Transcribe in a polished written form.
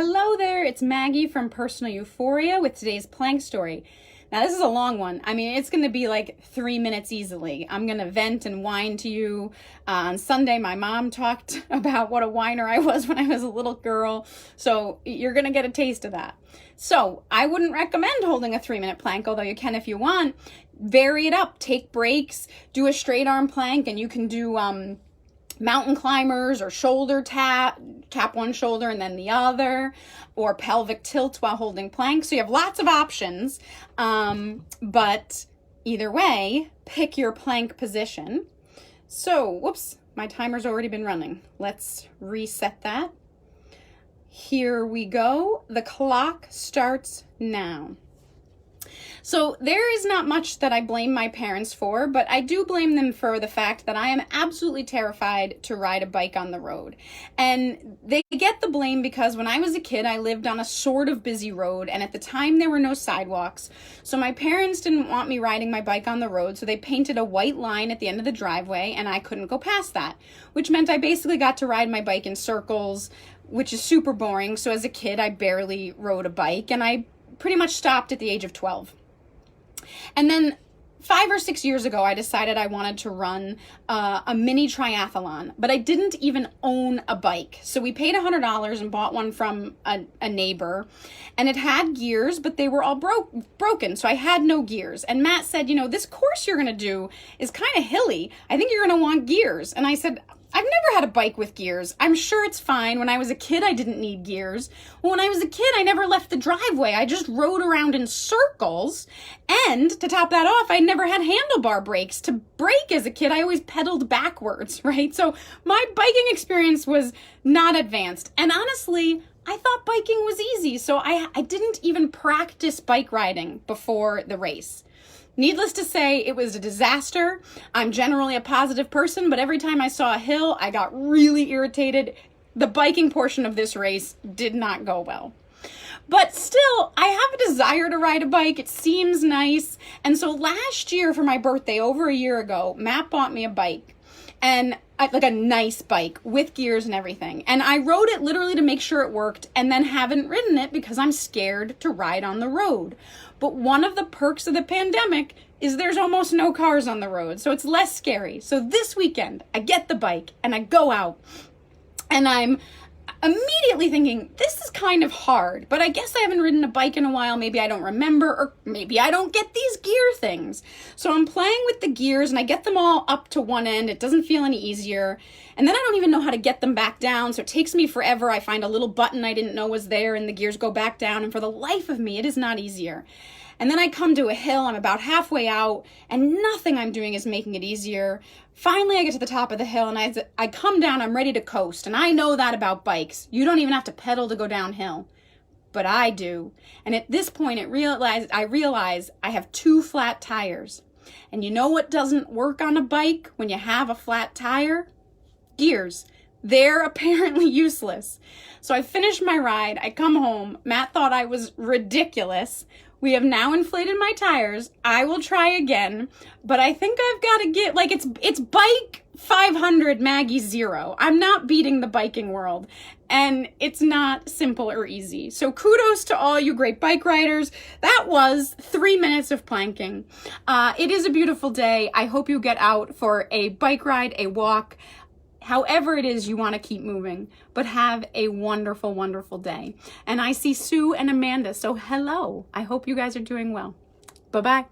Hello there, it's Maggie from Personal Euphoria with today's plank story. Now this is a long one. I mean, it's going to be like 3 minutes easily. I'm going to vent and whine to you. On Sunday, my mom talked about what a whiner I was when I was a little girl. So you're going to get a taste of that. So I wouldn't recommend holding a 3-minute plank, although you can if you want. Vary it up, take breaks, do a straight arm plank, and you can do mountain climbers or shoulder tap one shoulder and then the other, or pelvic tilt while holding plank. So you have lots of options, but either way, pick your plank position. So, whoops, my timer's already been running. Let's reset that. Here we go. The clock starts now. So there is not much that I blame my parents for, but I do blame them for the fact that I am absolutely terrified to ride a bike on the road. And they get the blame because when I was a kid, I lived on a sort of busy road, and at the time there were no sidewalks. So my parents didn't want me riding my bike on the road, so they painted a white line at the end of the driveway, and I couldn't go past that, which meant I basically got to ride my bike in circles, which is super boring. So as a kid, I barely rode a bike, and I pretty much stopped at the age of 12. And then 5 or 6 years ago, I decided I wanted to run a mini triathlon, but I didn't even own a bike. So we paid $100 and bought one from a neighbor, and it had gears, but they were all broken. So I had no gears. And Matt said, this course you're going to do is kind of hilly. I think you're going to want gears. And I said, I've never had a bike with gears. I'm sure it's fine. When I was a kid, I didn't need gears. Well, when I was a kid, I never left the driveway. I just rode around in circles. And to top that off, I never had handlebar brakes. To brake as a kid, I always pedaled backwards, right? So my biking experience was not advanced. And honestly, I thought biking was easy. So I didn't even practice bike riding before the race. Needless to say, it was a disaster. I'm generally a positive person, but every time I saw a hill, I got really irritated. The biking portion of this race did not go well. But still, I have a desire to ride a bike. It seems nice. And so last year for my birthday, over a year ago, Matt bought me a bike. And like a nice bike with gears and everything. And I rode it literally to make sure it worked, and then haven't ridden it because I'm scared to ride on the road. But one of the perks of the pandemic is there's almost no cars on the road, so it's less scary. So this weekend, I get the bike and I go out, and I'm immediately thinking, this is kind of hard, but I guess I haven't ridden a bike in a while. Maybe I don't remember, or maybe I don't get these gear things. So I'm playing with the gears and I get them all up to one end. It doesn't feel any easier. And then I don't even know how to get them back down. So it takes me forever. I find a little button I didn't know was there and the gears go back down. And for the life of me, it is not easier. And then I come to a hill, I'm about halfway out, and nothing I'm doing is making it easier. Finally, I get to the top of the hill, and I come down, I'm ready to coast. And I know that about bikes. You don't even have to pedal to go downhill. But I do. And at this point, I realize I have 2 flat tires. And you know what doesn't work on a bike when you have a flat tire? Gears. They're apparently useless. So I finish my ride, I come home. Matt thought I was ridiculous. We have now inflated my tires. I will try again, but I think I've got to get, it's bike 500, Maggie 0. I'm not beating the biking world, and it's not simple or easy. So kudos to all you great bike riders. That was 3 minutes of planking. It is a beautiful day. I hope you get out for a bike ride, a walk, however it is you want to keep moving, but have a wonderful, wonderful day. And I see Sue and Amanda, so hello. I hope you guys are doing well. Bye-bye.